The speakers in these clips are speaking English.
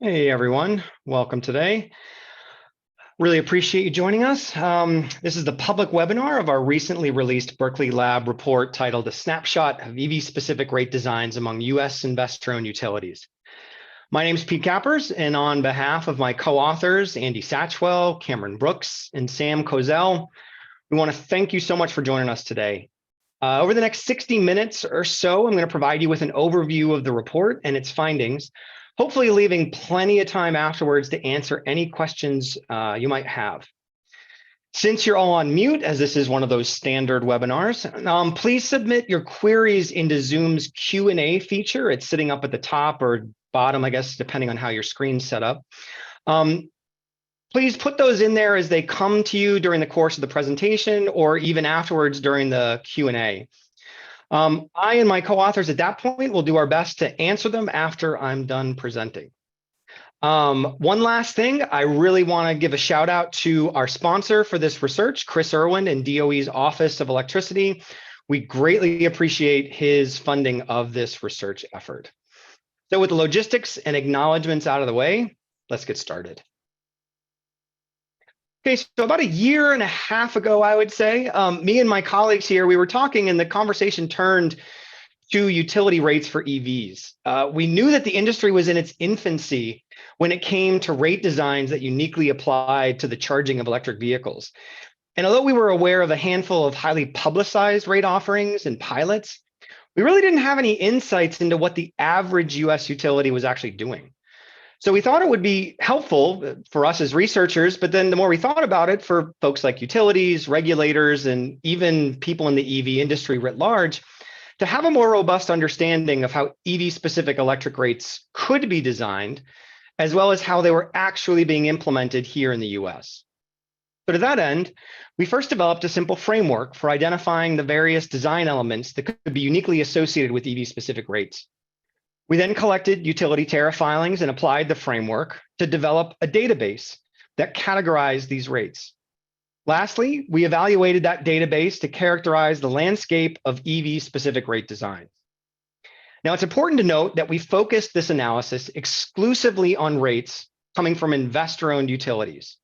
Hey everyone, welcome today. Really appreciate you joining us. This is the public webinar of our recently released Berkeley Lab report titled A Snapshot of EV-Specific Rate Designs Among U.S. Investor-Owned Utilities. My name is Pete Kappers, and on behalf of my co-authors, Andy Satchwell, Cameron Brooks, and Sam Kozel, we want to thank you so much for joining us today. Over the next 60 minutes or so, I'm going to provide you with an overview of the report and its findings, hopefully leaving plenty of time afterwards to answer any questions you might have. Since you're all on mute, as this is one of those standard webinars, please submit your queries into Zoom's Q&A feature. It's sitting up at the top or bottom, I guess, depending on how your screen's set up. Please put those in there as they come to you during the course of the presentation or even afterwards during the Q&A. I and my co-authors at that point will do our best to answer them after I'm done presenting. One last thing, I really want to give a shout out to our sponsor for this research, Chris Irwin and DOE's Office of Electricity. We greatly appreciate his funding of this research effort. So with the logistics and acknowledgements out of the way, let's get started. Okay, so about a year and a half ago, I would say, me and my colleagues here, we were talking and the conversation turned to utility rates for EVs. We knew that the industry was in its infancy when it came to rate designs that uniquely applied to the charging of electric vehicles. And although we were aware of a handful of highly publicized rate offerings and pilots, we really didn't have any insights into what the average US utility was actually doing. So we thought it would be helpful for us as researchers, but then the more we thought about it for folks like utilities, regulators, and even people in the EV industry writ large, to have a more robust understanding of how EV-specific electric rates could be designed, as well as how they were actually being implemented here in the US. So to that end, we first developed a simple framework for identifying the various design elements that could be uniquely associated with EV-specific rates. We then collected utility tariff filings and applied the framework to develop a database that categorized these rates. Lastly, we evaluated that database to characterize the landscape of EV-specific rate designs. Now, it's important to note that we focused this analysis exclusively on rates coming from investor-owned utilities.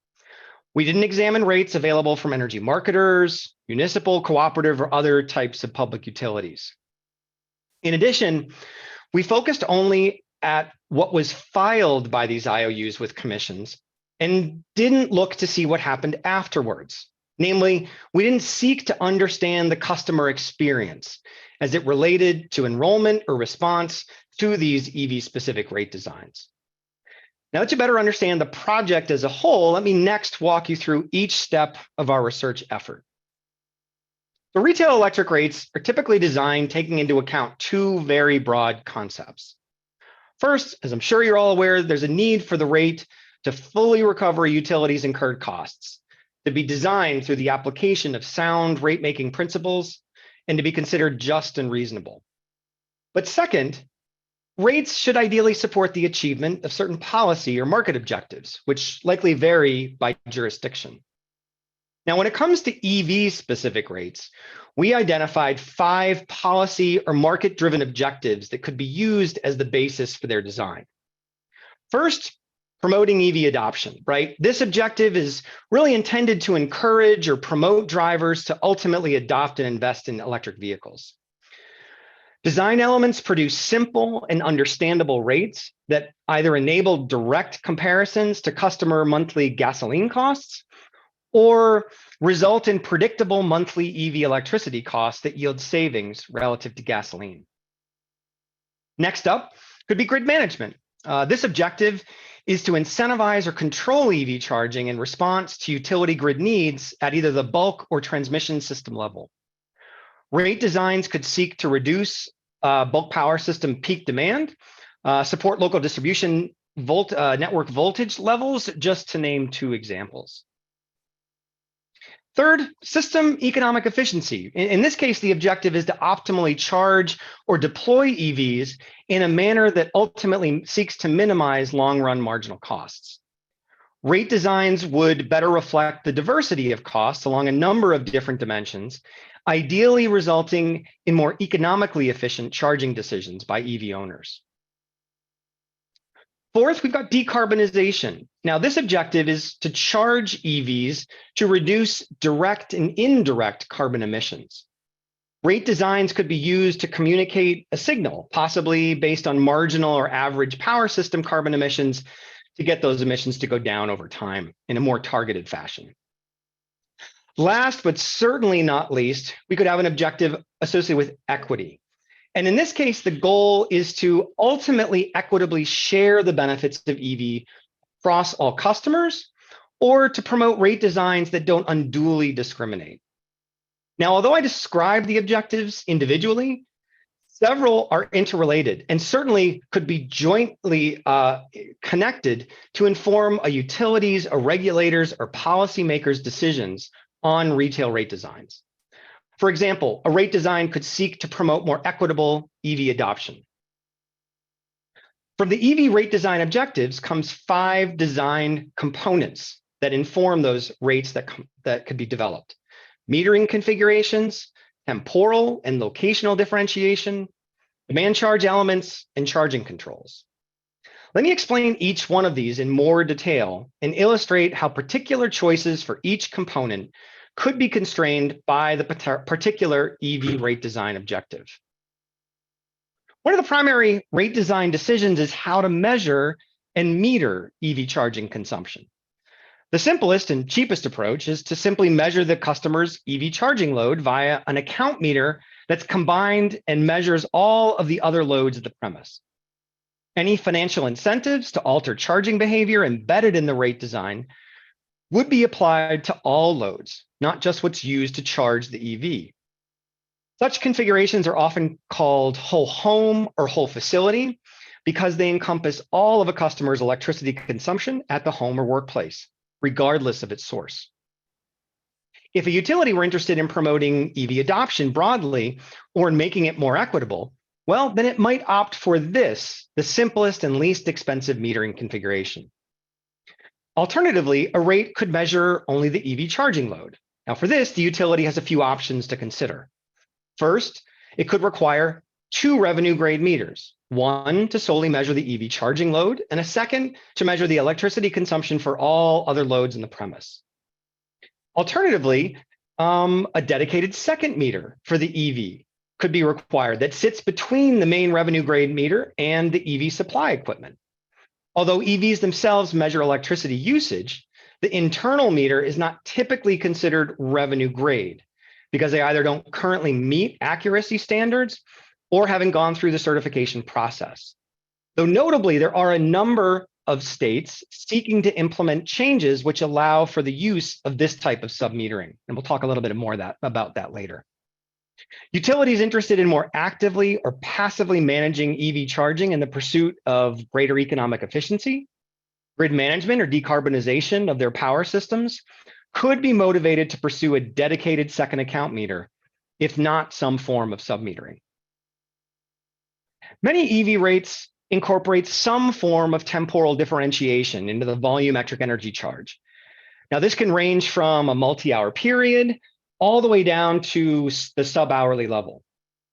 We didn't examine rates available from energy marketers, municipal, cooperative, or other types of public utilities. In addition, we focused only at what was filed by these IOUs with commissions and didn't look to see what happened afterwards. Namely, we didn't seek to understand the customer experience as it related to enrollment or response to these EV-specific rate designs. Now that you better understand the project as a whole, let me next walk you through each step of our research effort. The retail electric rates are typically designed taking into account two very broad concepts. First, as I'm sure you're all aware, there's a need for the rate to fully recover a utility's incurred costs, to be designed through the application of sound rate-making principles, and to be considered just and reasonable. But second, rates should ideally support the achievement of certain policy or market objectives, which likely vary by jurisdiction. Now, when it comes to EV-specific rates, we identified 5 policy or market-driven objectives that could be used as the basis for their design. First, promoting EV adoption, right? This objective is really intended to encourage or promote drivers to ultimately adopt and invest in electric vehicles. Design elements produce simple and understandable rates that either enable direct comparisons to customer monthly gasoline costs or result in predictable monthly EV electricity costs that yield savings relative to gasoline. Next up could be grid management. This objective is to incentivize or control EV charging in response to utility grid needs at either the bulk or transmission system level. Rate designs could seek to reduce bulk power system peak demand, support local distribution network voltage levels, just to name 2 examples. Third, system economic efficiency. In this case, the objective is to optimally charge or deploy EVs in a manner that ultimately seeks to minimize long-run marginal costs. Rate designs would better reflect the diversity of costs along a number of different dimensions, ideally resulting in more economically efficient charging decisions by EV owners. Fourth, we've got decarbonization. Now, this objective is to charge EVs to reduce direct and indirect carbon emissions. Rate designs could be used to communicate a signal, possibly based on marginal or average power system carbon emissions, to get those emissions to go down over time in a more targeted fashion. Last, but certainly not least, we could have an objective associated with equity. And in this case, the goal is to ultimately equitably share the benefits of EV across all customers, or to promote rate designs that don't unduly discriminate. Now, although I described the objectives individually, several are interrelated and certainly could be jointly connected to inform a utility's, a regulator's, or policymaker's decisions on retail rate designs. For example, a rate design could seek to promote more equitable EV adoption. From the EV rate design objectives comes 5 design components that inform those rates that could be developed: metering configurations, temporal and locational differentiation, demand charge elements, and charging controls. Let me explain each one of these in more detail and illustrate how particular choices for each component could be constrained by the particular EV rate design objective. One of the primary rate design decisions is how to measure and meter EV charging consumption. The simplest and cheapest approach is to simply measure the customer's EV charging load via an account meter that's combined and measures all of the other loads at the premise. Any financial incentives to alter charging behavior embedded in the rate design would be applied to all loads, not just what's used to charge the EV. Such configurations are often called whole home or whole facility because they encompass all of a customer's electricity consumption at the home or workplace, regardless of its source. If a utility were interested in promoting EV adoption broadly or in making it more equitable, well, then it might opt for this, the simplest and least expensive metering configuration. Alternatively, a rate could measure only the EV charging load. Now, for this, the utility has a few options to consider. First, it could require 2 revenue grade meters, one to solely measure the EV charging load, and a second to measure the electricity consumption for all other loads in the premise. Alternatively, a dedicated second meter for the EV could be required that sits between the main revenue grade meter and the EV supply equipment. Although EVs themselves measure electricity usage, the internal meter is not typically considered revenue grade because they either don't currently meet accuracy standards or haven't gone through the certification process. Though notably, there are a number of states seeking to implement changes which allow for the use of this type of submetering. And we'll talk a little bit more about that later. Utilities interested in more actively or passively managing EV charging in the pursuit of greater economic efficiency, grid management or decarbonization of their power systems could be motivated to pursue a dedicated second account meter, if not some form of submetering. Many EV rates incorporate some form of temporal differentiation into the volumetric energy charge. Now, this can range from a multi-hour period all the way down to the sub-hourly level.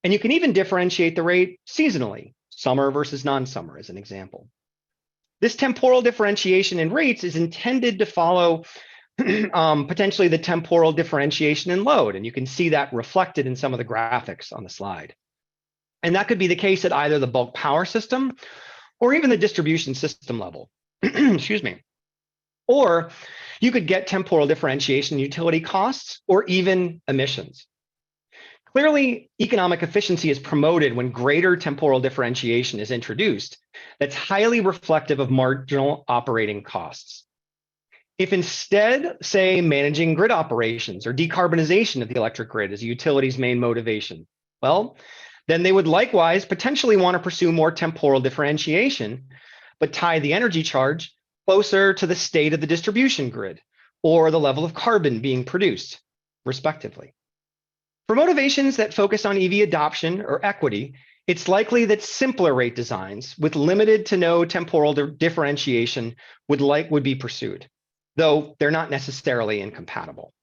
And you can even differentiate the rate seasonally, summer versus non-summer as an example. This temporal differentiation in rates is intended to follow potentially the temporal differentiation in load, and you can see that reflected in some of the graphics on the slide. And that could be the case at either the bulk power system or even the distribution system level. Excuse me. Or you could get temporal differentiation in utility costs or even emissions. Clearly, economic efficiency is promoted when greater temporal differentiation is introduced that's highly reflective of marginal operating costs. If instead, say, managing grid operations or decarbonization of the electric grid is a utility's main motivation, well, then they would likewise potentially want to pursue more temporal differentiation, but tie the energy charge closer to the state of the distribution grid or the level of carbon being produced, respectively. For motivations that focus on EV adoption or equity, it's likely that simpler rate designs with limited to no temporal differentiation would be pursued, though they're not necessarily incompatible.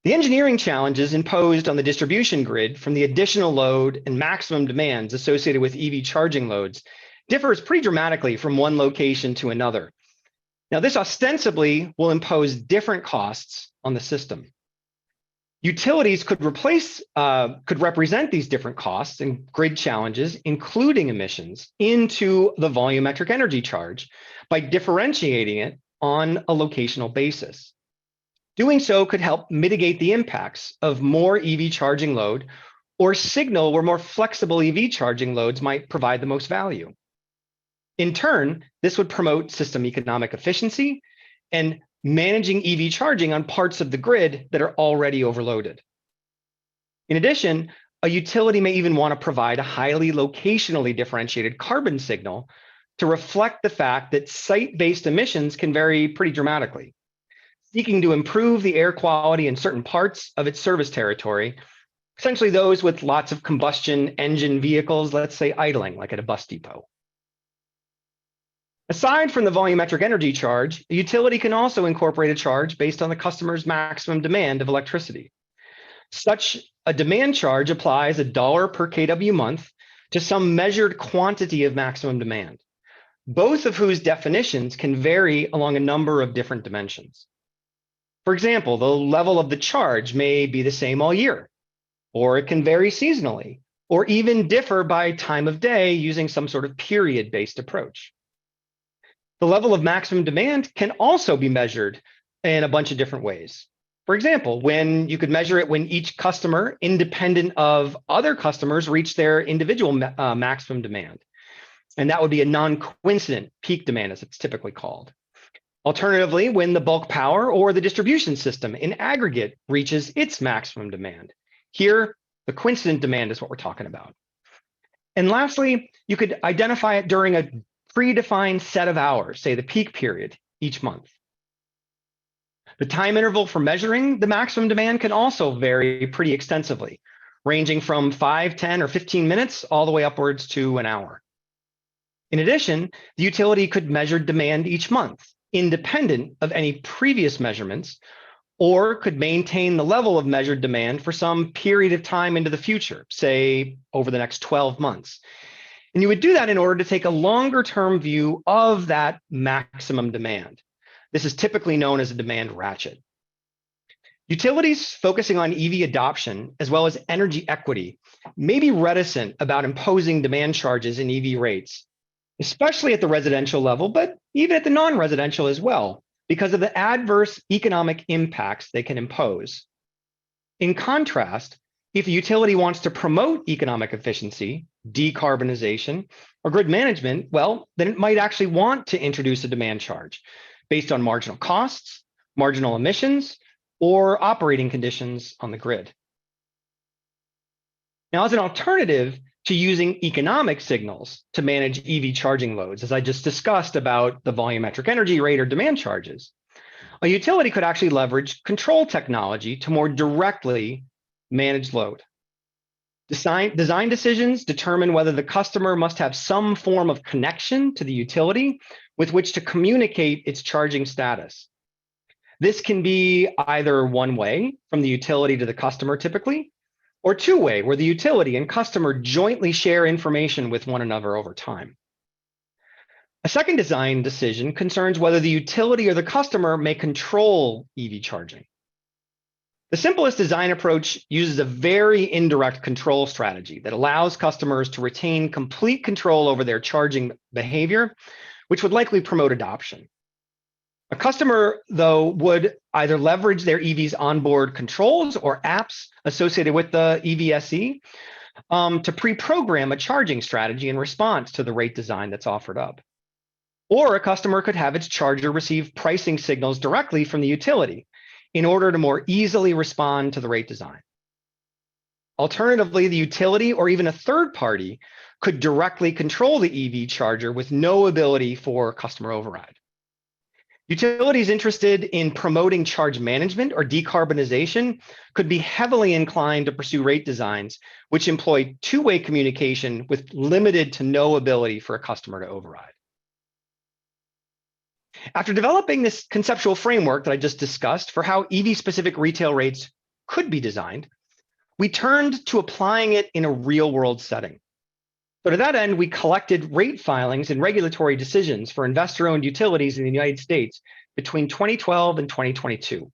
The engineering challenges imposed on the distribution grid from the additional load and maximum demands associated with EV charging loads differs pretty dramatically from one location to another. Now, this ostensibly will impose different costs on the system. Utilities could represent these different costs and grid challenges, including emissions, into the volumetric energy charge by differentiating it on a locational basis. Doing so could help mitigate the impacts of more EV charging load or signal where more flexible EV charging loads might provide the most value. In turn, this would promote system economic efficiency and managing EV charging on parts of the grid that are already overloaded. In addition, a utility may even want to provide a highly locationally differentiated carbon signal to reflect the fact that site-based emissions can vary pretty dramatically, seeking to improve the air quality in certain parts of its service territory, essentially those with lots of combustion engine vehicles, let's say idling, like at a bus depot. Aside from the volumetric energy charge, a utility can also incorporate a charge based on the customer's maximum demand of electricity. Such a demand charge applies $1 per kW month to some measured quantity of maximum demand, both of whose definitions can vary along a number of different dimensions. For example, the level of the charge may be the same all year, or it can vary seasonally, or even differ by time of day using some sort of period-based approach. The level of maximum demand can also be measured in a bunch of different ways. For example, when you could measure it when each customer, independent of other customers, reach their individual maximum demand. And that would be a non-coincident peak demand, as it's typically called. Alternatively, when the bulk power or the distribution system in aggregate reaches its maximum demand. Here, the coincident demand is what we're talking about. And lastly, you could identify it during a predefined set of hours, say the peak period each month. The time interval for measuring the maximum demand can also vary pretty extensively, ranging from 5, 10, or 15 minutes all the way upwards to an hour. In addition, the utility could measure demand each month, independent of any previous measurements, or could maintain the level of measured demand for some period of time into the future, say over the next 12 months. And you would do that in order to take a longer term view of that maximum demand. This is typically known as a demand ratchet. Utilities focusing on EV adoption, as well as energy equity, may be reticent about imposing demand charges in EV rates, especially at the residential level, but even at the non-residential as well, because of the adverse economic impacts they can impose. In contrast, if a utility wants to promote economic efficiency, decarbonization, or grid management, well, then it might actually want to introduce a demand charge based on marginal costs, marginal emissions, or operating conditions on the grid. Now, as an alternative to using economic signals to manage EV charging loads, as I just discussed about the volumetric energy rate or demand charges, a utility could actually leverage control technology to more directly manage load. Design decisions determine whether the customer must have some form of connection to the utility with which to communicate its charging status. This can be either one way from the utility to the customer typically, or two way where the utility and customer jointly share information with one another over time. A second design decision concerns whether the utility or the customer may control EV charging. The simplest design approach uses a very indirect control strategy that allows customers to retain complete control over their charging behavior, which would likely promote adoption. A customer, though, would either leverage their EV's onboard controls or apps associated with the EVSE to pre-program a charging strategy in response to the rate design that's offered up. Or a customer could have its charger receive pricing signals directly from the utility in order to more easily respond to the rate design. Alternatively, the utility or even a third party could directly control the EV charger with no ability for customer override. Utilities interested in promoting charge management or decarbonization could be heavily inclined to pursue rate designs which employ two-way communication with limited to no ability for a customer to override. After developing this conceptual framework that I just discussed for how EV-specific retail rates could be designed, we turned to applying it in a real-world setting. So to that end, we collected rate filings and regulatory decisions for investor-owned utilities in the United States between 2012 and 2022.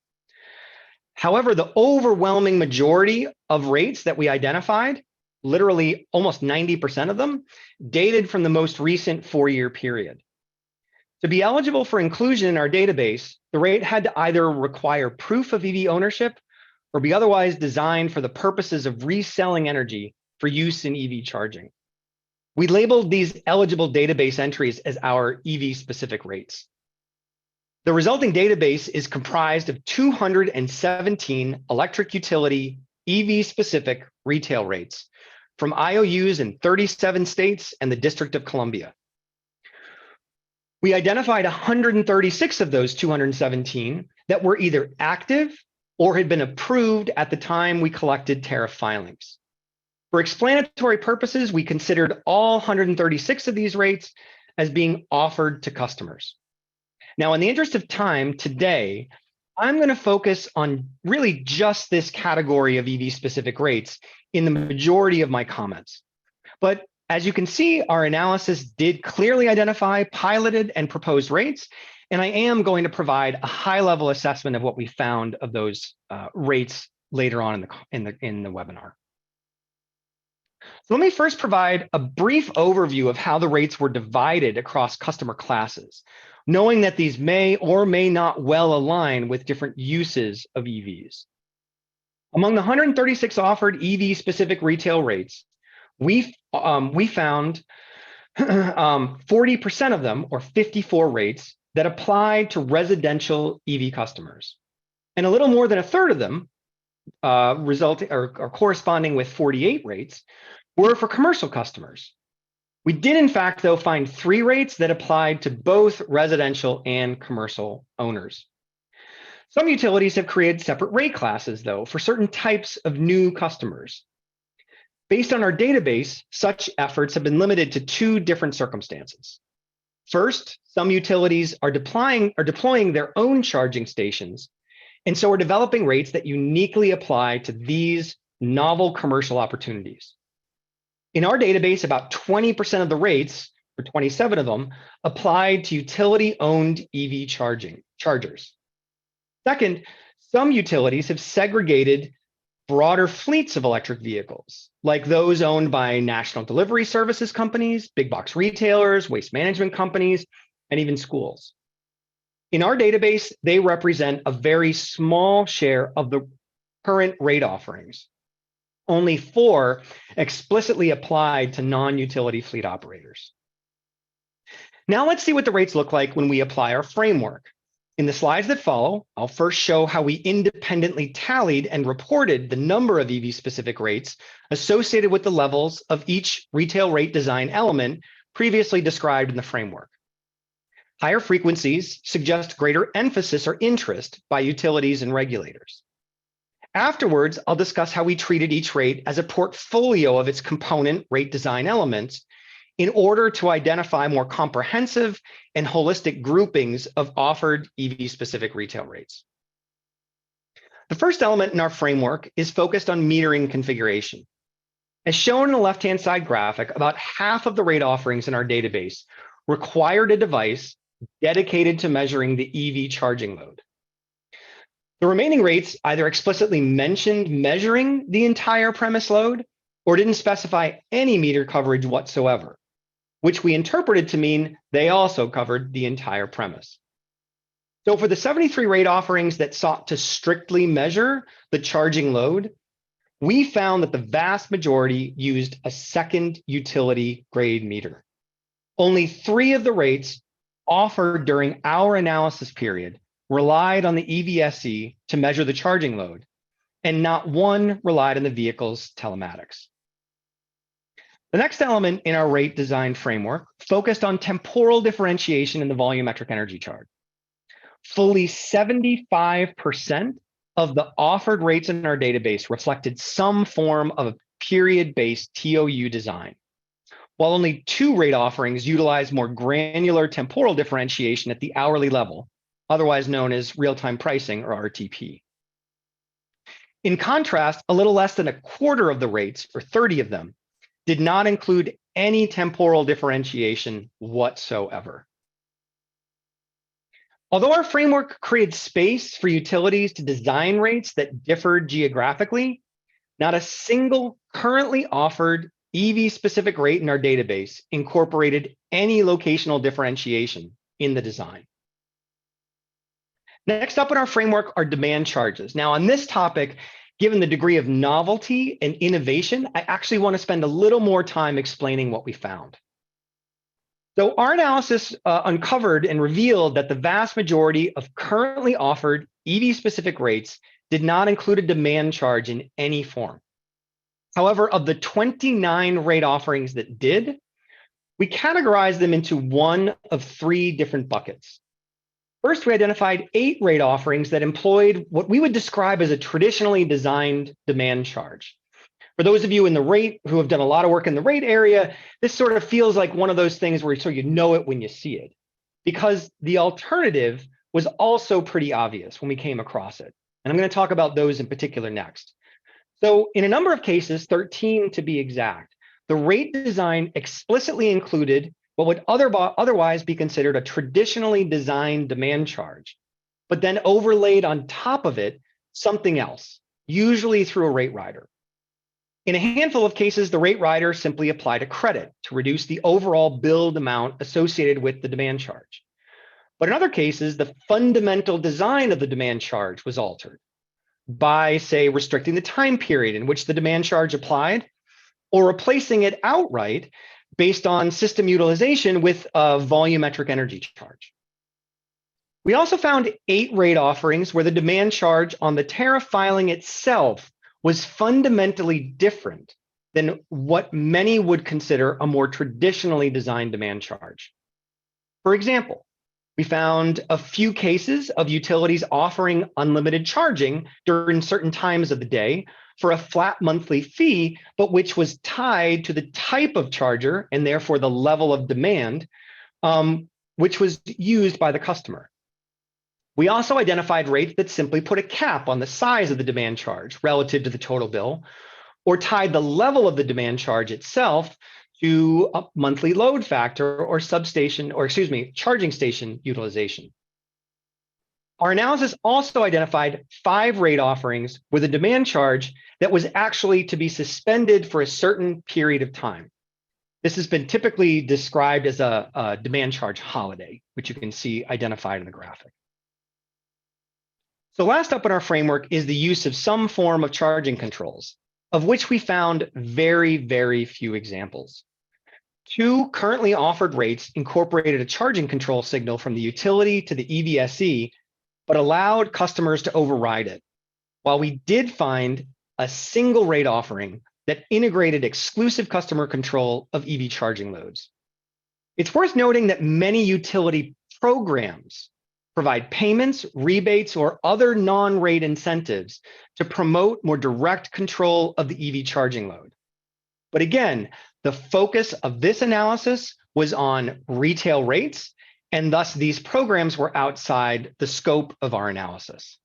However, the overwhelming majority of rates that we identified, literally almost 90% of them, dated from the most recent 4-year period. To be eligible for inclusion in our database, the rate had to either require proof of EV ownership or be otherwise designed for the purposes of reselling energy for use in EV charging. We labeled these eligible database entries as our EV-specific rates. The resulting database is comprised of 217 electric utility EV-specific retail rates from IOUs in 37 states and the District of Columbia. We identified 136 of those 217 that were either active or had been approved at the time we collected tariff filings. For explanatory purposes, we considered all 136 of these rates as being offered to customers. Now, in the interest of time today, I'm going to focus on really just this category of EV-specific rates in the majority of my comments. But as you can see, our analysis did clearly identify piloted and proposed rates, and I am going to provide a high-level assessment of what we found of those rates later on in the webinar. So let me first provide a brief overview of how the rates were divided across customer classes, knowing that these may or may not well align with different uses of EVs. Among the 136 offered EV-specific retail rates, we found 40% of them, or 54 rates, that applied to residential EV customers. And a little more than a third of them, corresponding with 48 rates, were for commercial customers. We did, in fact, though, find 3 rates that applied to both residential and commercial owners. Some utilities have created separate rate classes, though, for certain types of new customers. Based on our database, such efforts have been limited to 2 different circumstances. First, some utilities are deploying their own charging stations, and so are developing rates that uniquely apply to these novel commercial opportunities. In our database, about 20% of the rates, or 27 of them, applied to utility-owned EV chargers. Second, some utilities have segregated broader fleets of electric vehicles, like those owned by national delivery services companies, big box retailers, waste management companies, and even schools. In our database, they represent a very small share of the current rate offerings. Only 4 explicitly applied to non-utility fleet operators. Now let's see what the rates look like when we apply our framework. In the slides that follow, I'll first show how we independently tallied and reported the number of EV-specific rates associated with the levels of each retail rate design element previously described in the framework. Higher frequencies suggest greater emphasis or interest by utilities and regulators. Afterwards, I'll discuss how we treated each rate as a portfolio of its component rate design elements in order to identify more comprehensive and holistic groupings of offered EV-specific retail rates. The first element in our framework is focused on metering configuration. As shown in the left-hand side graphic, about half of the rate offerings in our database required a device dedicated to measuring the EV charging load. The remaining rates either explicitly mentioned measuring the entire premise load or didn't specify any meter coverage whatsoever, which we interpreted to mean they also covered the entire premise. So for the 73 rate offerings that sought to strictly measure the charging load, we found that the vast majority used a second utility grade meter. Only 3 of the rates offered during our analysis period relied on the EVSE to measure the charging load, and not 1 relied on the vehicle's telematics. The next element in our rate design framework focused on temporal differentiation in the volumetric energy chart. Fully 75% of the offered rates in our database reflected some form of a period-based TOU design, while only 2 rate offerings utilize more granular temporal differentiation at the hourly level, otherwise known as real-time pricing, or RTP. In contrast, a little less than a quarter of the rates, or 30 of them, did not include any temporal differentiation whatsoever. Although our framework created space for utilities to design rates that differed geographically, not a single currently offered EV-specific rate in our database incorporated any locational differentiation in the design. Next up in our framework are demand charges. Now, on this topic, given the degree of novelty and innovation, I actually want to spend a little more time explaining what we found. So our analysis uncovered and revealed that the vast majority of currently offered EV-specific rates did not include a demand charge in any form. However, of the 29 rate offerings that did, we categorized them into one of three different buckets. First, we identified 8 rate offerings that employed what we would describe as a traditionally designed demand charge. For those of you in the rate who have done a lot of work in the rate area, this sort of feels like one of those things where you know it when you see it, because the alternative was also pretty obvious when we came across it. And I'm going to talk about those in particular next. So in a number of cases, 13 to be exact, the rate design explicitly included what would otherwise be considered a traditionally designed demand charge, but then overlaid on top of it something else, usually through a rate rider. In a handful of cases, the rate rider simply applied a credit to reduce the overall billed amount associated with the demand charge. But in other cases, the fundamental design of the demand charge was altered by, say, restricting the time period in which the demand charge applied, or replacing it outright based on system utilization with a volumetric energy charge. We also found 8 rate offerings where the demand charge on the tariff filing itself was fundamentally different than what many would consider a more traditionally designed demand charge. For example, we found a few cases of utilities offering unlimited charging during certain times of the day for a flat monthly fee, but which was tied to the type of charger and therefore the level of demand, which was used by the customer. We also identified rates that simply put a cap on the size of the demand charge relative to the total bill, or tied the level of the demand charge itself to a monthly load factor or charging station utilization. Our analysis also identified 5 rate offerings with a demand charge that was actually to be suspended for a certain period of time. This has been typically described as a demand charge holiday, which you can see identified in the graphic. So last up in our framework is the use of some form of charging controls, of which we found very, very few examples. 2 currently offered rates incorporated a charging control signal from the utility to the EVSE, but allowed customers to override it, while we did find a single rate offering that integrated exclusive customer control of EV charging loads. It's worth noting that many utility programs provide payments, rebates, or other non-rate incentives to promote more direct control of the EV charging load. But again, the focus of this analysis was on retail rates, and thus these programs were outside the scope of our analysis.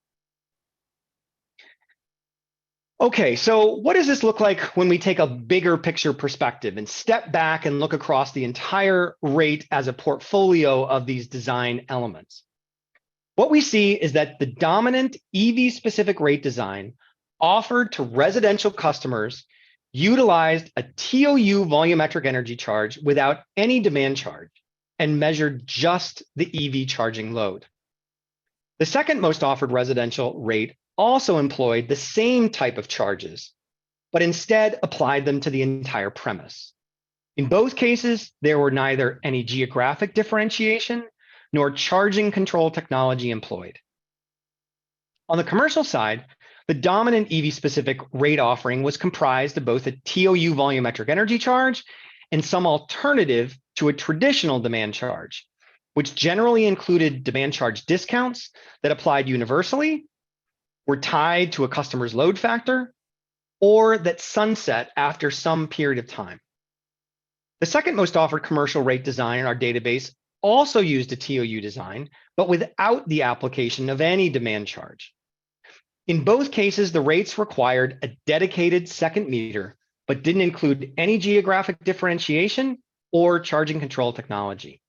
Okay, so what does this look like when we take a bigger picture perspective and step back and look across the entire rate as a portfolio of these design elements? What we see is that the dominant EV-specific rate design offered to residential customers utilized a TOU volumetric energy charge without any demand charge and measured just the EV charging load. The second most offered residential rate also employed the same type of charges, but instead applied them to the entire premise. In both cases, there were neither any geographic differentiation nor charging control technology employed. On the commercial side, the dominant EV-specific rate offering was comprised of both a TOU volumetric energy charge and some alternative to a traditional demand charge, which generally included demand charge discounts that applied universally, were tied to a customer's load factor, or that sunset after some period of time. The second most offered commercial rate design in our database also used a TOU design, but without the application of any demand charge. In both cases, the rates required a dedicated second meter but didn't include any geographic differentiation or charging control technology.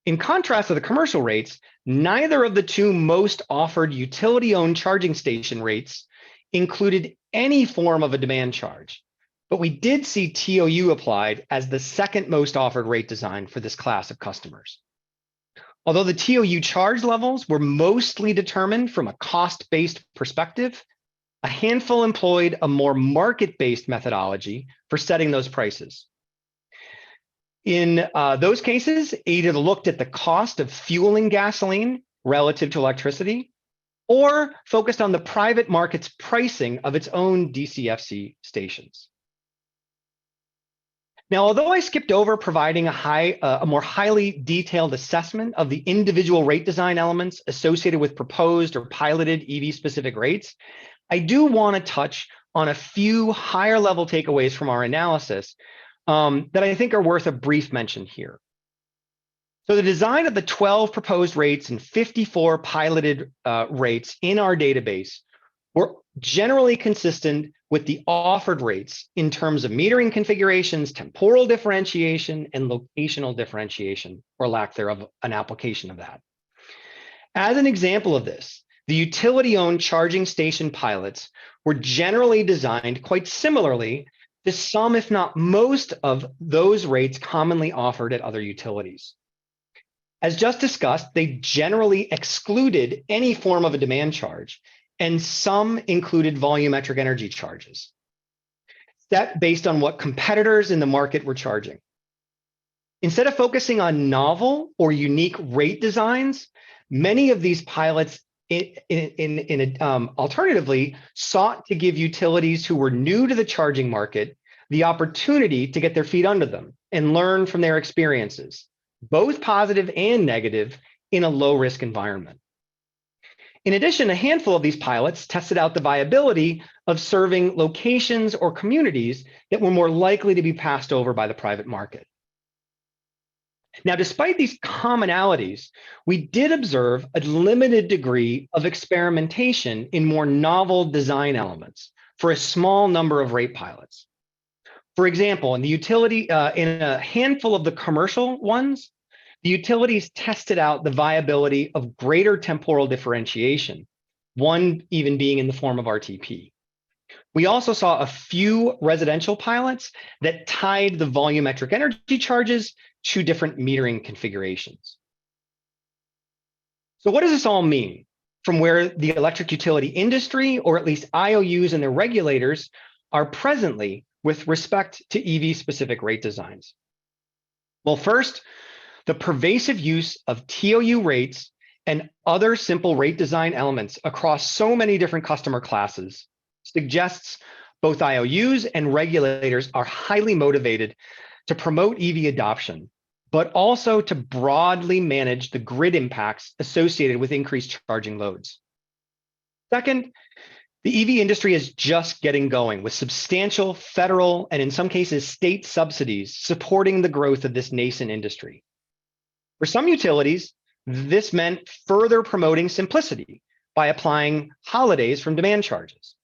In contrast to the commercial rates, neither of the two most offered utility-owned charging station rates included any form of a demand charge, but we did see TOU applied as the second most offered rate design for this class of customers. Although the TOU charge levels were mostly determined from a cost-based perspective, a handful employed a more market-based methodology for setting those prices. In those cases, either looked at the cost of fueling gasoline relative to electricity, or focused on the private market's pricing of its own DCFC stations. Now, although I skipped over providing a more highly detailed assessment of the individual rate design elements associated with proposed or piloted EV-specific rates, I do want to touch on a few higher level takeaways from our analysis that I think are worth a brief mention here. So the design of the 12 proposed rates and 54 piloted rates in our database were generally consistent with the offered rates in terms of metering configurations, temporal differentiation, and locational differentiation, or lack thereof an application of that. As an example of this, the utility-owned charging station pilots were generally designed quite similarly to some, if not most, of those rates commonly offered at other utilities. As just discussed, they generally excluded any form of a demand charge, and some included volumetric energy charges, set based on what competitors in the market were charging. Instead of focusing on novel or unique rate designs, many of these pilots alternatively sought to give utilities who were new to the charging market the opportunity to get their feet under them and learn from their experiences, both positive and negative, in a low-risk environment. In addition, a handful of these pilots tested out the viability of serving locations or communities that were more likely to be passed over by the private market. Now, despite these commonalities, we did observe a limited degree of experimentation in more novel design elements for a small number of rate pilots. For example, in a handful of the commercial ones, the utilities tested out the viability of greater temporal differentiation, one even being in the form of RTP. We also saw a few residential pilots that tied the volumetric energy charges to different metering configurations. So what does this all mean from where the electric utility industry, or at least IOUs and their regulators, are presently with respect to EV-specific rate designs? Well, first, the pervasive use of TOU rates and other simple rate design elements across so many different customer classes suggests both IOUs and regulators are highly motivated to promote EV adoption, but also to broadly manage the grid impacts associated with increased charging loads. Second, the EV industry is just getting going with substantial federal and in some cases state subsidies supporting the growth of this nascent industry. For some utilities, this meant further promoting simplicity by applying holidays from demand charges.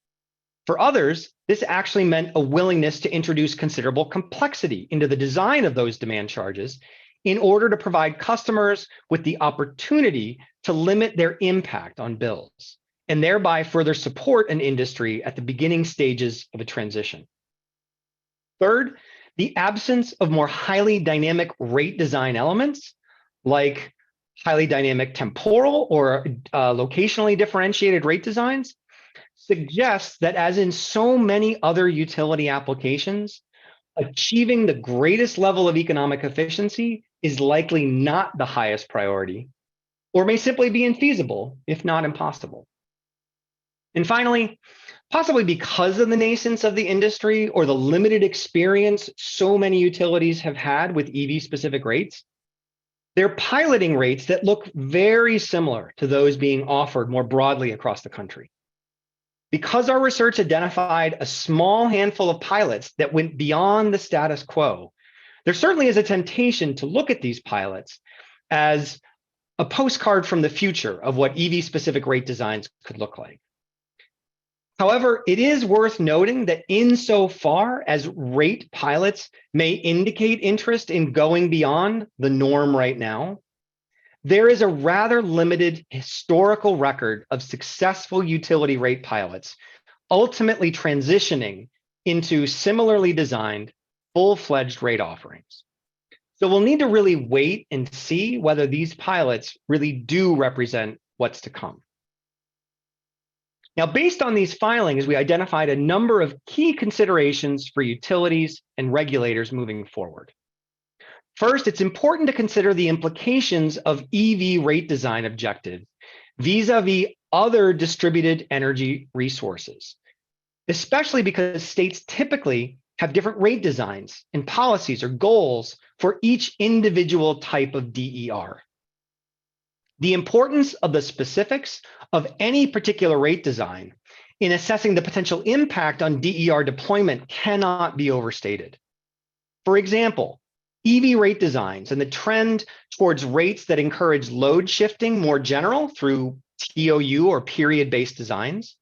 For others, this actually meant a willingness to introduce considerable complexity into the design of those demand charges in order to provide customers with the opportunity to limit their impact on bills, and thereby further support an industry at the beginning stages of a transition. Third, the absence of more highly dynamic rate design elements like highly dynamic temporal or locationally differentiated rate designs suggests that, as in so many other utility applications, achieving the greatest level of economic efficiency is likely not the highest priority, or may simply be infeasible, if not impossible. And finally, possibly because of the nascence of the industry or the limited experience so many utilities have had with EV-specific rates, they're piloting rates that look very similar to those being offered more broadly across the country. Because our research identified a small handful of pilots that went beyond the status quo, there certainly is a temptation to look at these pilots as a postcard from the future of what EV-specific rate designs could look like. However, it is worth noting that insofar as rate pilots may indicate interest in going beyond the norm right now, there is a rather limited historical record of successful utility rate pilots ultimately transitioning into similarly designed full-fledged rate offerings. So we'll need to really wait and see whether these pilots really do represent what's to come. Now, based on these filings, we identified a number of key considerations for utilities and regulators moving forward. First, it's important to consider the implications of EV rate design objectives vis-a-vis other distributed energy resources, especially because states typically have different rate designs and policies or goals for each individual type of DER. The importance of the specifics of any particular rate design in assessing the potential impact on DER deployment cannot be overstated. For example, EV rate designs and the trend towards rates that encourage load shifting more general through TOU or period-based designs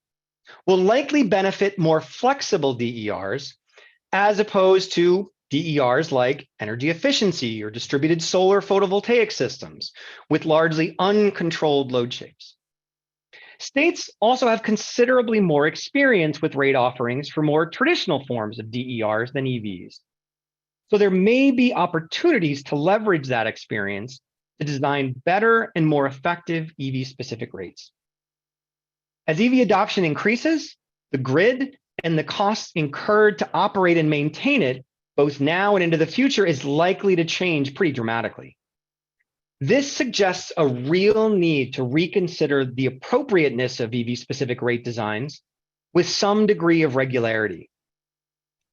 will likely benefit more flexible DERs as opposed to DERs like energy efficiency or distributed solar photovoltaic systems with largely uncontrolled load shapes. States also have considerably more experience with rate offerings for more traditional forms of DERs than EVs. So there may be opportunities to leverage that experience to design better and more effective EV-specific rates. As EV adoption increases, the grid and the costs incurred to operate and maintain it, both now and into the future, is likely to change pretty dramatically. This suggests a real need to reconsider the appropriateness of EV-specific rate designs with some degree of regularity,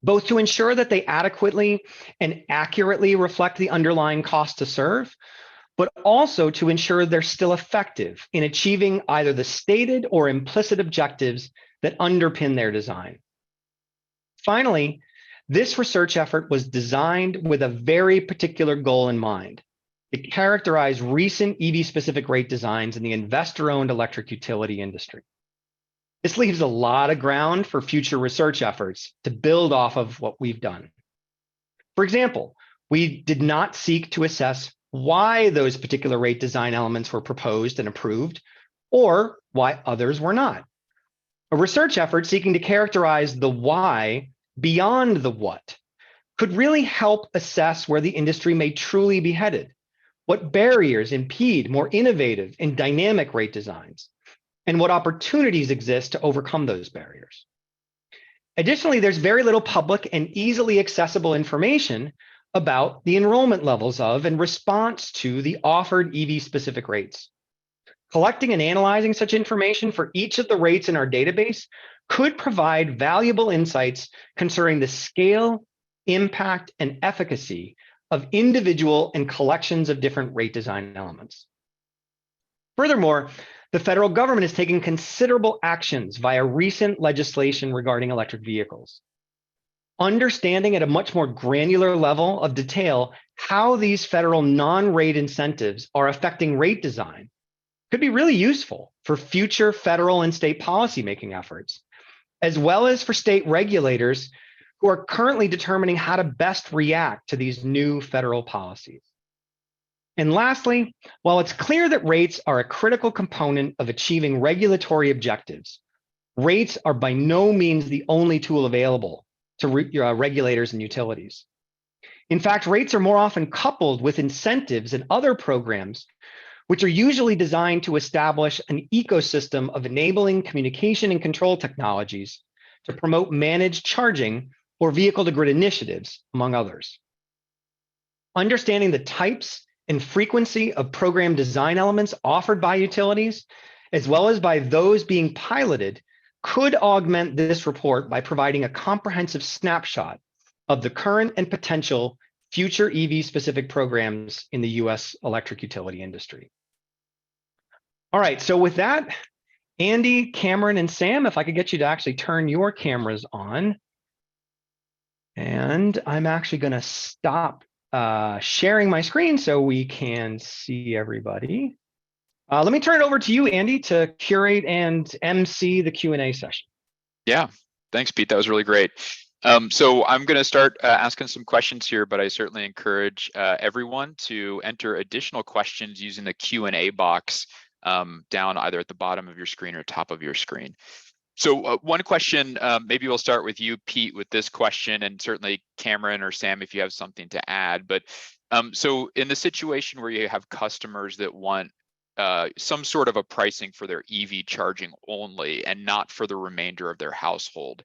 both to ensure that they adequately and accurately reflect the underlying cost to serve, but also to ensure they're still effective in achieving either the stated or implicit objectives that underpin their design. Finally, this research effort was designed with a very particular goal in mind: to characterize recent EV-specific rate designs in the investor-owned electric utility industry. This leaves a lot of ground for future research efforts to build off of what we've done. For example, we did not seek to assess why those particular rate design elements were proposed and approved, or why others were not. A research effort seeking to characterize the why beyond the what could really help assess where the industry may truly be headed, what barriers impede more innovative and dynamic rate designs, and what opportunities exist to overcome those barriers. Additionally, there's very little public and easily accessible information about the enrollment levels of and response to the offered EV-specific rates. Collecting and analyzing such information for each of the rates in our database could provide valuable insights concerning the scale, impact, and efficacy of individual and collections of different rate design elements. Furthermore, the federal government is taking considerable actions via recent legislation regarding electric vehicles. Understanding at a much more granular level of detail how these federal non-rate incentives are affecting rate design could be really useful for future federal and state policymaking efforts, as well as for state regulators who are currently determining how to best react to these new federal policies. And lastly, while it's clear that rates are a critical component of achieving regulatory objectives, rates are by no means the only tool available to regulators and utilities. In fact, rates are more often coupled with incentives and other programs, which are usually designed to establish an ecosystem of enabling communication and control technologies to promote managed charging or vehicle-to-grid initiatives, among others. Understanding the types and frequency of program design elements offered by utilities, as well as by those being piloted, could augment this report by providing a comprehensive snapshot of the current and potential future EV-specific programs in the US electric utility industry. All right, so with that, Andy, Cameron, and Sam, if I could get you to actually turn your cameras on. And I'm actually gonna stop sharing my screen so we can see everybody. Let me turn it over to you, Andy, to curate and MC the Q&A session. Yeah, thanks, Pete. That was really great. So I'm going to start asking some questions here, but I certainly encourage everyone to enter additional questions using the Q&A box down either at the bottom of your screen or top of your screen. So one question, maybe we'll start with you, Pete, with this question, and certainly Cameron or Sam, if you have something to add. But so in the situation where you have customers that want some sort of a pricing for their EV charging only and not for the remainder of their household,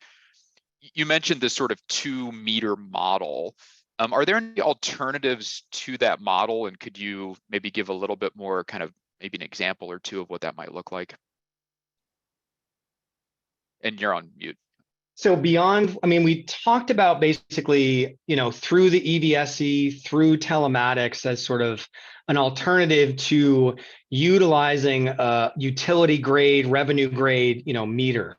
you mentioned this sort of 2-meter model. Are there any alternatives to that model? And could you maybe give a little bit more kind of maybe an example or two of what that might look like? And you're on mute. So beyond, I mean, we talked about basically, through the EVSE, through telematics as sort of an alternative to utilizing a utility grade, revenue grade, meter.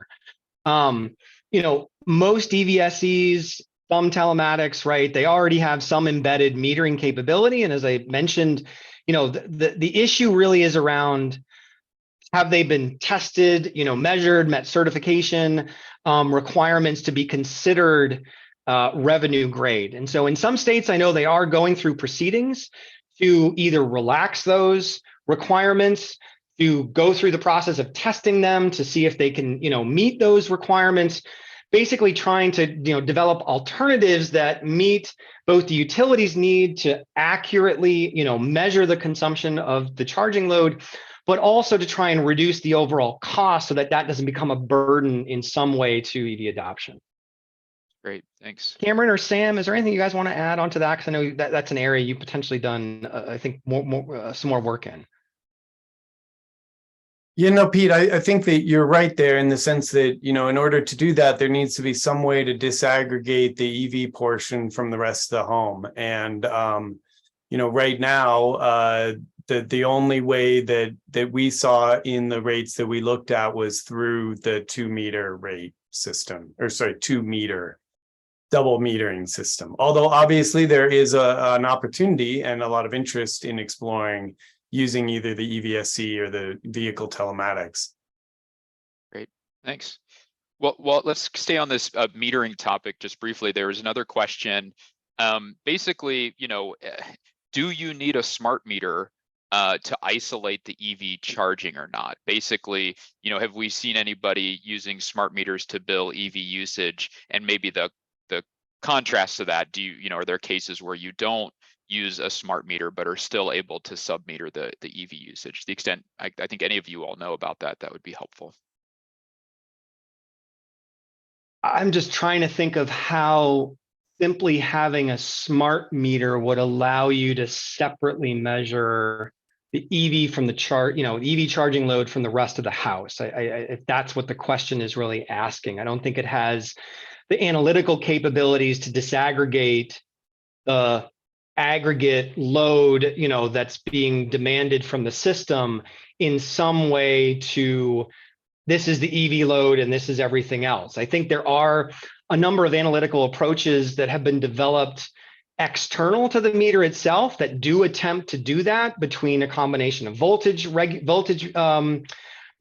Most EVSEs, some telematics, right? They already have some embedded metering capability. And as I mentioned, the issue really is around, have they been tested, measured, met certification requirements to be considered revenue grade? And so in some states, I know they are going through proceedings to either relax those requirements, to go through the process of testing them to see if they can, meet those requirements, basically trying to, develop alternatives that meet both the utilities need to accurately, measure the consumption of the charging load, but also to try and reduce the overall cost so that that doesn't become a burden in some way to EV adoption. Great, thanks. Cameron or Sam, is there anything you guys want to add onto that? Because I know that's an area you've potentially done, I think, some more work in. Pete, I think that you're right there in the sense that, in order to do that, there needs to be some way to disaggregate the EV portion from the rest of the home. And, right now, the only way that we saw in the rates that we looked at was through the 2-meter rate system, or sorry, 2-meter double metering system. Although obviously there is an opportunity and a lot of interest in exploring using either the EVSE or the vehicle telematics. Great, thanks. Well, let's stay on this metering topic just briefly. There was another question. Basically, do you need a smart meter to isolate the EV charging or not? Basically, have we seen anybody using smart meters to bill EV usage? And maybe the contrast to that, are there cases where you don't use a smart meter but are still able to sub-meter the EV usage? To the extent I think any of you all know about that, that would be helpful. I'm just trying to think of how simply having a smart meter would allow you to separately measure the EV from the EV charging load from the rest of the house. If that's what the question is really asking, I don't think it has the analytical capabilities to disaggregate the aggregate load, that's being demanded from the system in some way to, this is the EV load and this is everything else. I think there are a number of analytical approaches that have been developed external to the meter itself that do attempt to do that, between a combination of voltage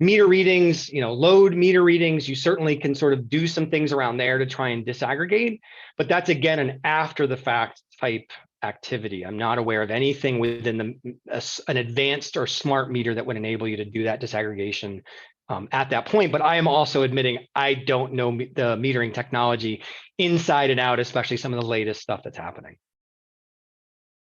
meter readings, load meter readings. You certainly can sort of do some things around there to try and disaggregate, but that's again an after the fact type activity. I'm not aware of anything within an advanced or smart meter that would enable you to do that disaggregation at that point. But I am also admitting I don't know the metering technology inside and out, especially some of the latest stuff that's happening.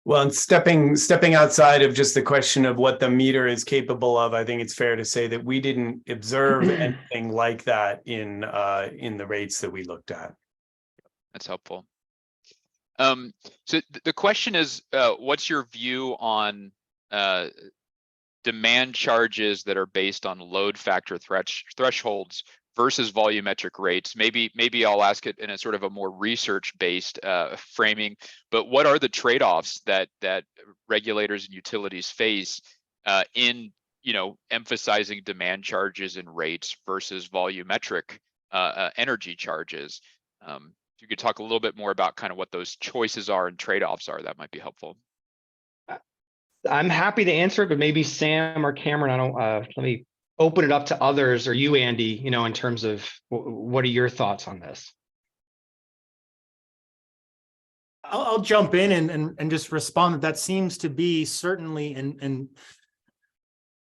Well, and stepping outside of just the question of what the meter is capable of, I think it's fair to say that we didn't observe anything like that in the rates that we looked at. That's helpful. So the question is, what's your view on demand charges that are based on load factor thresholds versus volumetric rates? Maybe I'll ask it in a sort of a more research-based framing, but what are the trade-offs that regulators and utilities face in emphasizing demand charges and rates versus volumetric energy charges? If you could talk a little bit more about kind of what those choices are and trade-offs are, that might be helpful. I'm happy to answer it, but maybe Sam or Cameron, let me open it up to others, or you, Andy, in terms of what are your thoughts on this? I'll jump in and just respond that seems to be certainly, and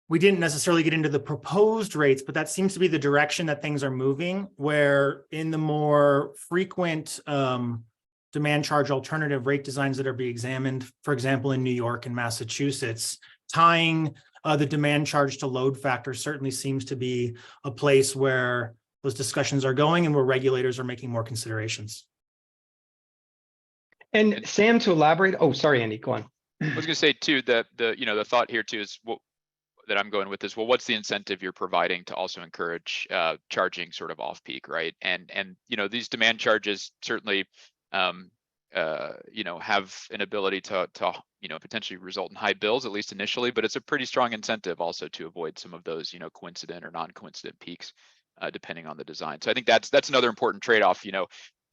we didn't necessarily get into the proposed rates, but that seems to be the direction that things are moving, where in the more frequent demand charge alternative rate designs that are being examined, for example, in New York and Massachusetts, tying the demand charge to load factor certainly seems to be a place where those discussions are going and where regulators are making more considerations. And Sam, to elaborate, oh, sorry, Andy, go on. I was going to say too that the thought here too is that I'm going with this. Well, what's the incentive you're providing to also encourage charging sort of off peak, right? And these demand charges certainly have an ability to potentially result in high bills, at least initially, but it's a pretty strong incentive also to avoid some of those coincident or non-coincident peaks depending on the design. So I think that's another important trade-off,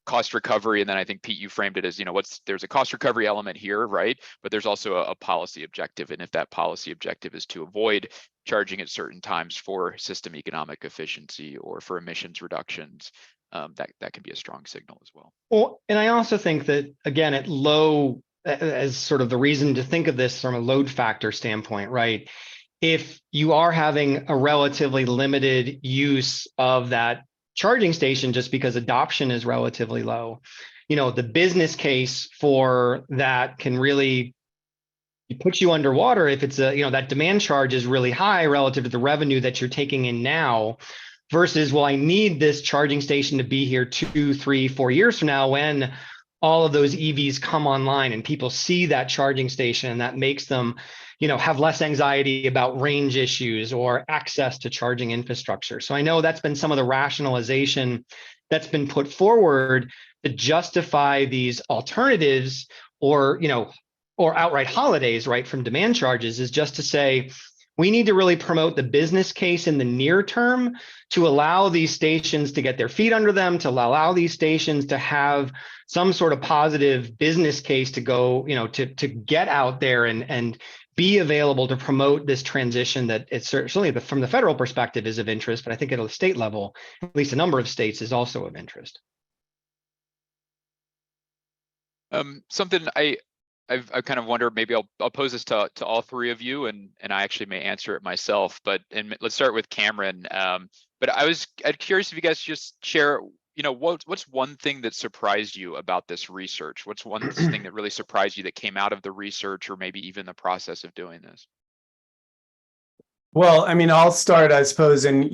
cost recovery. And then I think, Pete, you framed it as, there's a cost recovery element here, right? But there's also a policy objective. And if that policy objective is to avoid charging at certain times for system economic efficiency or for emissions reductions, that can be a strong signal as well. Well, and I also think that, again, at low, as sort of the reason to think of this from a load factor standpoint, right? If you are having a relatively limited use of that charging station just because adoption is relatively low, the business case for that can really put you underwater if it's that demand charge is really high relative to the revenue that you're taking in now, versus, well, I need this charging station to be here 2, 3, 4 years from now when all of those EVs come online and people see that charging station, and that makes them have less anxiety about range issues or access to charging infrastructure. So I know that's been some of the rationalization that's been put forward to justify these alternatives or outright holidays, right, from demand charges, is just to say, we need to really promote the business case in the near term to allow these stations to get their feet under them, to allow these stations to have some sort of positive business case to go, to get out there and be available to promote this transition that it's certainly from the federal perspective is of interest, but I think at a state level, at least a number of states, is also of interest. Something I've kind of wondered, maybe I'll pose this to all three of you, and I actually may answer it myself. But let's start with Cameron. But I'm curious if you guys just share, what's one thing that surprised you about this research? What's one thing that really surprised you that came out of the research, or maybe even the process of doing this? Well, I'll start, I suppose, and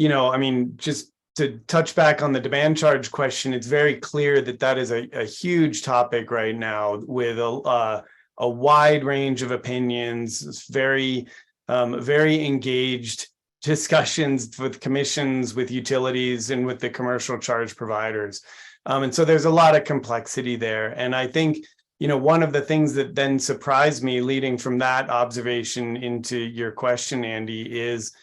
just to touch back on the demand charge question, it's very clear that is a huge topic right now with a wide range of opinions, very engaged discussions with commissions, with utilities, and with the commercial charge providers. And so there's a lot of complexity there. And I think, one of the things that then surprised me leading from that observation into your question, Andy, is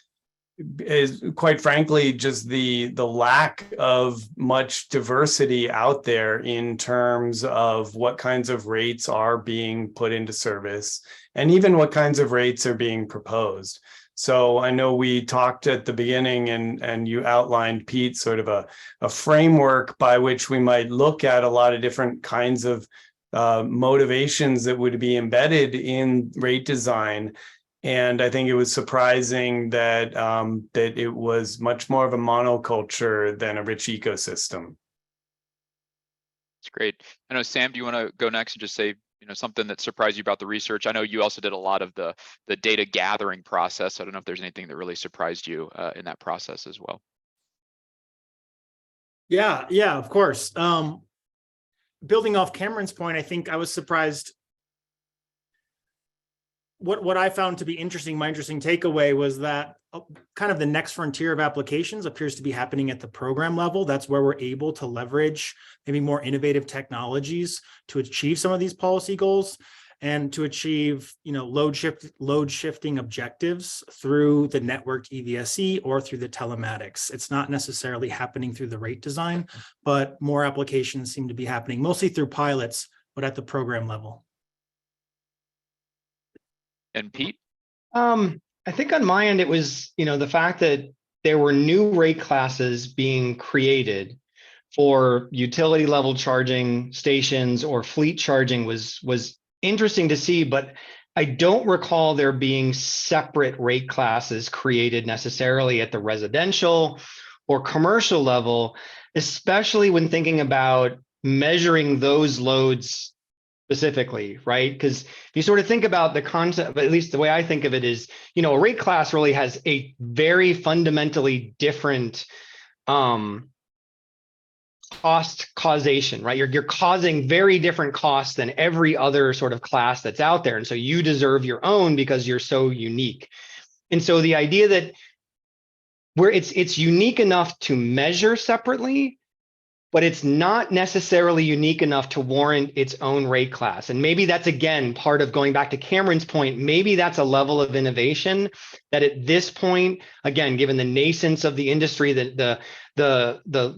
quite frankly just the lack of much diversity out there in terms of what kinds of rates are being put into service and even what kinds of rates are being proposed. So I know we talked at the beginning and you outlined, Pete, sort of a framework by which we might look at a lot of different kinds of motivations that would be embedded in rate design. And I think it was surprising that that it was much more of a monoculture than a rich ecosystem. That's great. I know, Sam, do you want to go next and just say, something that surprised you about the research? I know you also did a lot of the data gathering process. I don't know if there's anything that really surprised you in that process as well. Yeah, of course. Building off Cameron's point, I think I was surprised. What I found to be interesting, my interesting takeaway was that kind of the next frontier of applications appears to be happening at the program level. That's where we're able to leverage maybe more innovative technologies to achieve some of these policy goals and to achieve, load shifting objectives through the network EVSE or through the telematics. It's not necessarily happening through the rate design, but more applications seem to be happening mostly through pilots, but at the program level. And Pete? I think on my end, it was, the fact that there were new rate classes being created for utility level charging stations or fleet charging was interesting to see, but I don't recall there being separate rate classes created necessarily at the residential or commercial level, especially when thinking about measuring those loads specifically, right? Because if you sort of think about the concept, at least the way I think of it is, a rate class really has a very fundamentally different cost causation, right? You're causing very different costs than every other sort of class that's out there. And so you deserve your own because you're so unique. And so the idea that where it's unique enough to measure separately, but it's not necessarily unique enough to warrant its own rate class. And maybe that's, again, part of going back to Cameron's point, maybe that's a level of innovation that at this point, again, given the nascence of the industry, the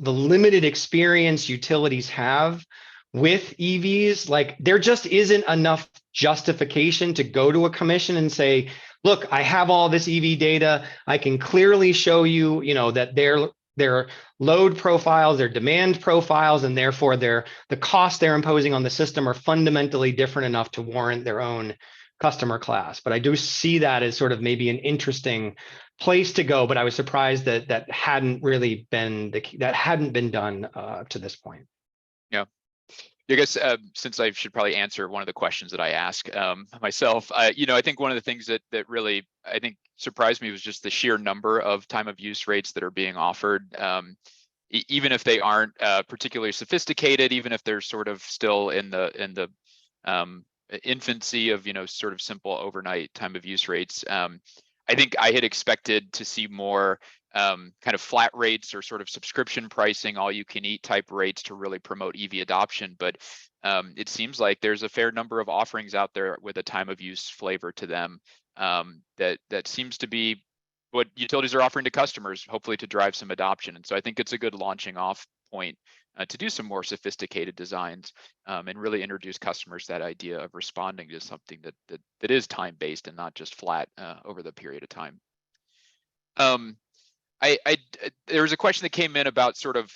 limited experience utilities have with EVs, like there just isn't enough justification to go to a commission and say, look, I have all this EV data. I can clearly show you, that their load profiles, their demand profiles, and therefore the costs they're imposing on the system are fundamentally different enough to warrant their own customer class. But I do see that as sort of maybe an interesting place to go. But I was surprised that hadn't really been done to this point. Yeah. I guess since I should probably answer one of the questions that I ask myself, I think one of the things that really I think surprised me was just the sheer number of time of use rates that are being offered, even if they aren't particularly sophisticated, even if they're sort of still in the infancy of sort of simple overnight time of use rates. I think I had expected to see more kind of flat rates or sort of subscription pricing, all you can eat type rates to really promote EV adoption. But it seems like there's a fair number of offerings out there with a time of use flavor to them that seems to be what utilities are offering to customers, hopefully to drive some adoption. And so I think it's a good launching off point to do some more sophisticated designs and really introduce customers that idea of responding to something that is time-based and not just flat over the period of time. There was a question that came in about sort of,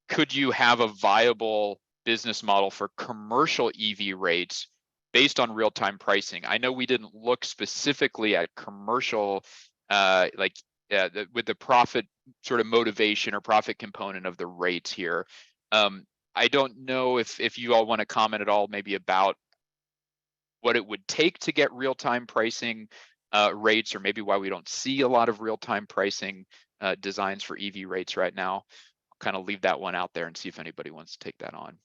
could you have a viable business model for commercial EV rates based on real-time pricing? I know we didn't look specifically at commercial, with the profit sort of motivation or profit component of the rates here. I don't know if you all want to comment at all maybe about what it would take to get real-time pricing rates, or maybe why we don't see a lot of real-time pricing designs for EV rates right now. I'll kind of leave that one out there and see if anybody wants to take that on.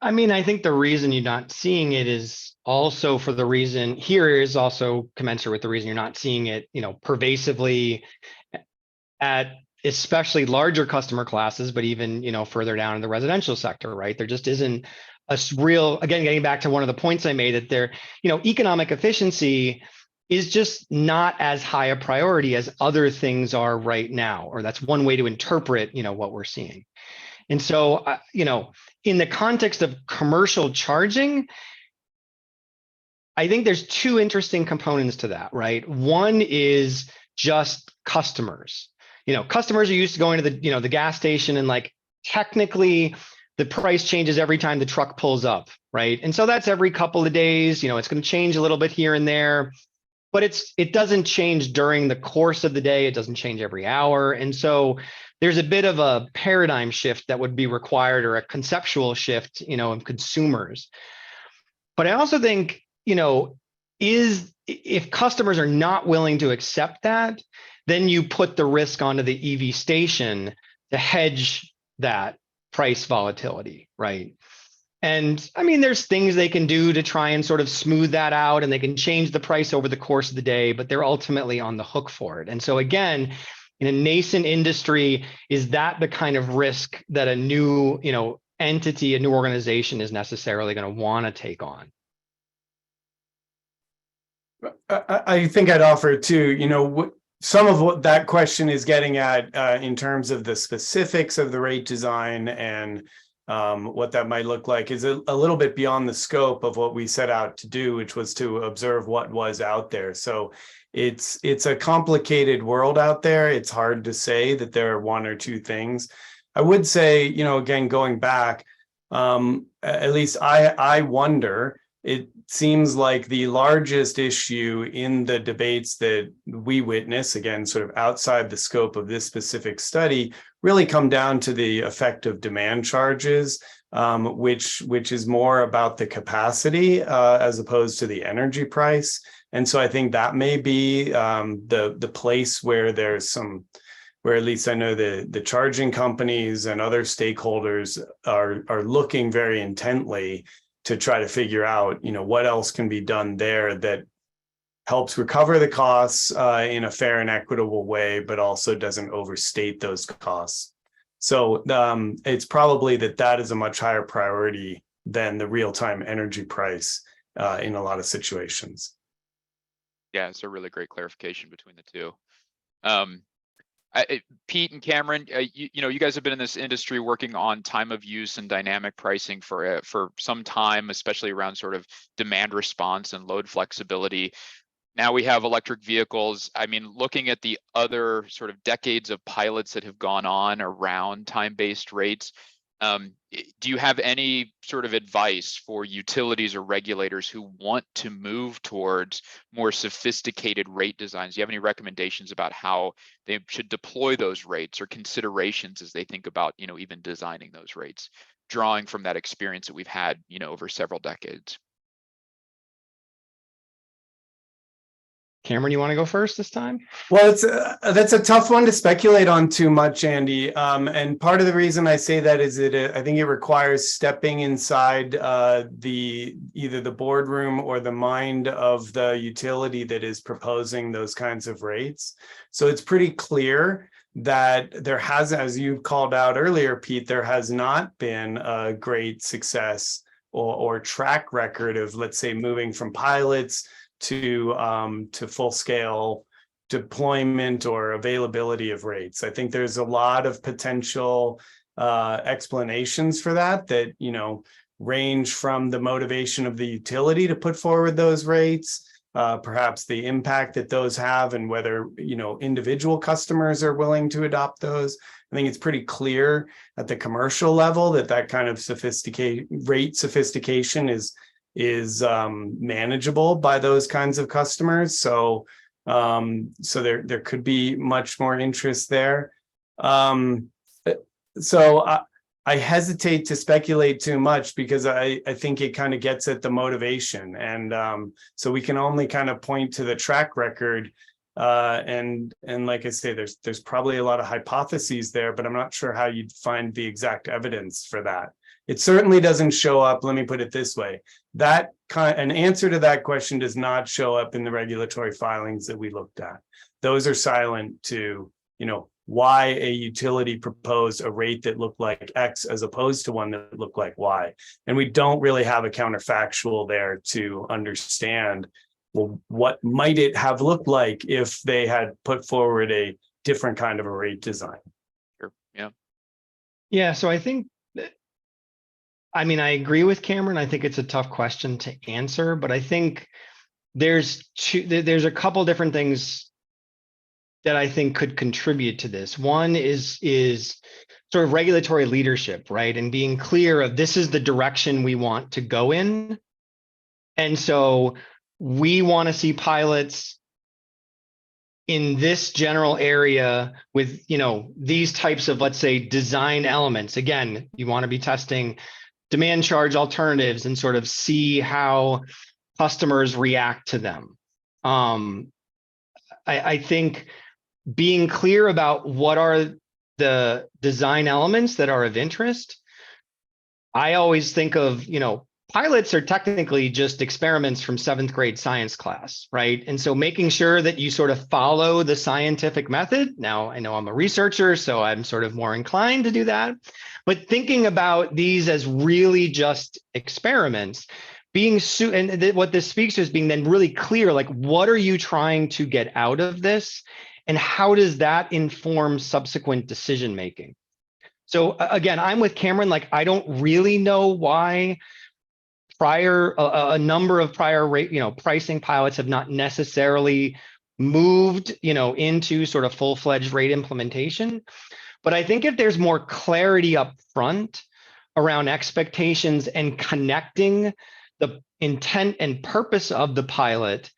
I mean, I think the reason you're not seeing it is also for the reason here is also commensurate with the reason you're not seeing it, pervasively at especially larger customer classes, but even, further down in the residential sector, right? There just isn't a real, again, getting back to one of the points I made, that there, economic efficiency is just not as high a priority as other things are right now, or that's one way to interpret, what we're seeing. And so, in the context of commercial charging, I think there's two interesting components to that, right? One is just customers. Customers are used to going to the gas station, and like technically the price changes every time the truck pulls up, right? And so that's every couple of days, it's going to change a little bit here and there, but it doesn't change during the course of the day. It doesn't change every hour. And so there's a bit of a paradigm shift that would be required, or a conceptual shift, of consumers. But I also think, if customers are not willing to accept that, then you put the risk onto the EV station to hedge that price volatility, right? And I mean, there's things they can do to try and sort of smooth that out, and they can change the price over the course of the day, but they're ultimately on the hook for it. And so again, in a nascent industry, is that the kind of risk that a new, entity, a new organization is necessarily going to want to take on? I think I'd offer too, some of what that question is getting at in terms of the specifics of the rate design and what that might look like is a little bit beyond the scope of what we set out to do, which was to observe what was out there. So it's a complicated world out there. It's hard to say that there are one or two things. I would say, again, going back, at least I wonder, it seems like the largest issue in the debates that we witness, again, sort of outside the scope of this specific study, really come down to the effect of demand charges, which is more about the capacity as opposed to the energy price. And so I think that may be the place where there's some, where at least I know the charging companies and other stakeholders are looking very intently to try to figure out, what else can be done there that helps recover the costs in a fair and equitable way, but also doesn't overstate those costs. So it's probably that is a much higher priority than the real-time energy price in a lot of situations. Yeah, it's a really great clarification between the two. Pete and Cameron, you guys have been in this industry working on time of use and dynamic pricing for some time, especially around sort of demand response and load flexibility. Now we have electric vehicles. I mean, looking at the other sort of decades of pilots that have gone on around time-based rates, do you have any sort of advice for utilities or regulators who want to move towards more sophisticated rate designs? Do you have any recommendations about how they should deploy those rates or considerations as they think about, even designing those rates, drawing from that experience that we've had, over several decades? Cameron, you want to go first this time? Well, that's a tough one to speculate on too much, Andy. And part of the reason I say that is that I think it requires stepping inside either the boardroom or the mind of the utility that is proposing those kinds of rates. So it's pretty clear that there has, as you called out earlier, Pete, there has not been a great success or track record of, let's say, moving from pilots to full-scale deployment or availability of rates. I think there's a lot of potential explanations for that range from the motivation of the utility to put forward those rates, perhaps the impact that those have and whether individual customers are willing to adopt those. I think it's pretty clear at the commercial level that kind of rate sophistication is manageable by those kinds of customers. So there could be much more interest there. So I hesitate to speculate too much because I think it kind of gets at the motivation. And so we can only kind of point to the track record. And like I say, there's probably a lot of hypotheses there, but I'm not sure how you'd find the exact evidence for that. It certainly doesn't show up. Let me put it this way. An answer to that question does not show up in the regulatory filings that we looked at. Those are silent to, why a utility proposed a rate that looked like X as opposed to one that looked like Y. And we don't really have a counterfactual there to understand, well, what might it have looked like if they had put forward a different kind of a rate design? Sure. Yeah. Yeah. So I think, I agree with Cameron. I think it's a tough question to answer, but I think there's a couple different things that I think could contribute to this. One is sort of regulatory leadership, right? And being clear of this is the direction we want to go in. And so we want to see pilots in this general area with, these types of, let's say, design elements. Again, you want to be testing demand charge alternatives and sort of see how customers react to them. I think being clear about what are the design elements that are of interest. I always think of, pilots are technically just experiments from 7th grade science class, right? And so making sure that you sort of follow the scientific method. Now, I know I'm a researcher, so I'm sort of more inclined to do that. But thinking about these as really just experiments, what this speaks to is being then really clear, like, what are you trying to get out of this? And how does that inform subsequent decision making? So again, I'm with Cameron. Like, I don't really know why a number of prior rate, pricing pilots have not necessarily moved, into sort of full-fledged rate implementation. But I think if there's more clarity up front around expectations and connecting the intent and purpose of the pilot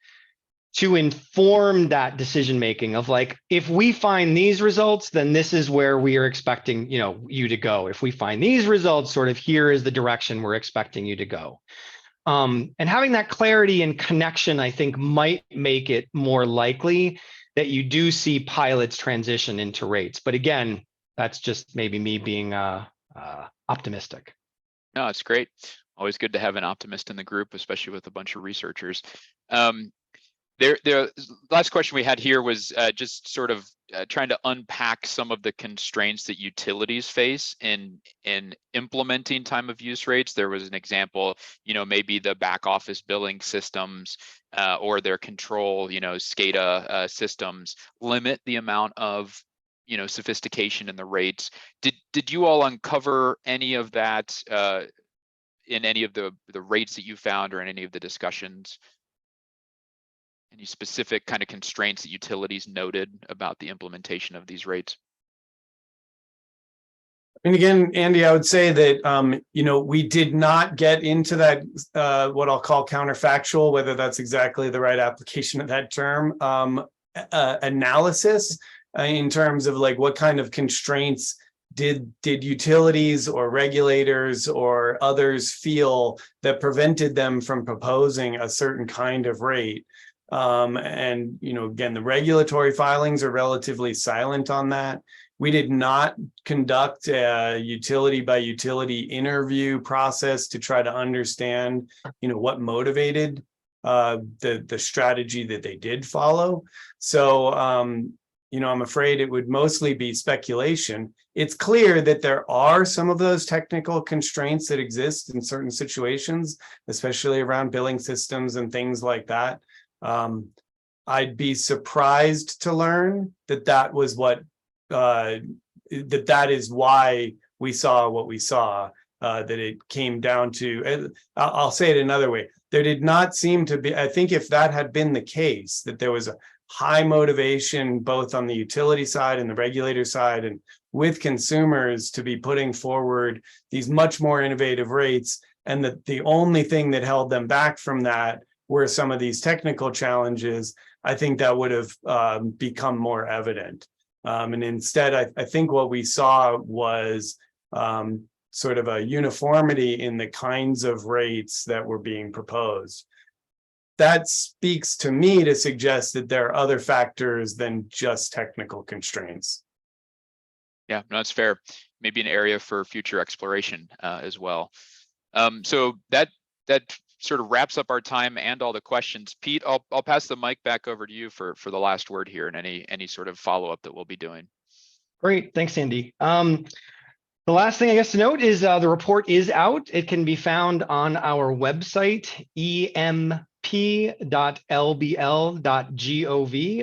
to inform that decision making of like, if we find these results, then this is where we are expecting, you to go. If we find these results, sort of here is the direction we're expecting you to go. And having that clarity and connection, I think, might make it more likely that you do see pilots transition into rates. But again, that's just maybe me being optimistic. No, it's great. Always good to have an optimist in the group, especially with a bunch of researchers. The last question we had here was just sort of trying to unpack some of the constraints that utilities face in implementing time of use rates. There was an example, maybe the back office billing systems or their control, SCADA systems limit the amount of sophistication in the rates. Did you all uncover any of that in any of the rates that you found or in any of the discussions? Any specific kind of constraints that utilities noted about the implementation of these rates? And again, Andy, I would say that, we did not get into that, what I'll call counterfactual, whether that's exactly the right application of that term, analysis in terms of like what kind of constraints did utilities or regulators or others feel that prevented them from proposing a certain kind of rate. And, again, the regulatory filings are relatively silent on that. We did not conduct a utility by utility interview process to try to understand, what motivated the strategy that they did follow. So, I'm afraid it would mostly be speculation. It's clear that there are some of those technical constraints that exist in certain situations, especially around billing systems and things like that. I'd be surprised to learn that was what that is why we saw what we saw, that it came down to, I'll say it another way. There did not seem to be, I think if that had been the case, that there was a high motivation both on the utility side and the regulator side and with consumers to be putting forward these much more innovative rates, and that the only thing that held them back from that were some of these technical challenges, I think that would have become more evident. And instead, I think what we saw was sort of a uniformity in the kinds of rates that were being proposed. That speaks to me to suggest that there are other factors than just technical constraints. Yeah, no, that's fair. Maybe an area for future exploration as well. So that sort of wraps up our time and all the questions. Pete, I'll pass the mic back over to you for the last word here and any sort of follow-up that we'll be doing. Great, thanks, Andy. The last thing I guess to note is the report is out. It can be found on our website, emp.lbl.gov.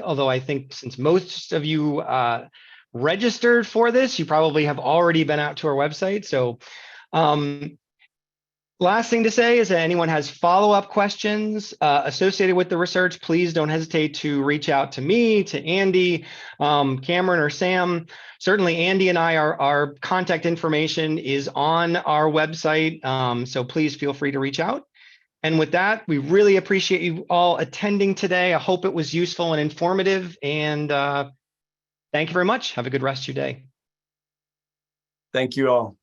Although I think since most of you registered for this, you probably have already been out to our website. So last thing to say is that anyone has follow-up questions associated with the research, please don't hesitate to reach out to me, to Andy, Cameron, or Sam. Certainly, Andy and our contact information is on our website, so please feel free to reach out. And with that, we really appreciate you all attending today. I hope it was useful and informative, and thank you very much. Have a good rest of your day. Thank you all.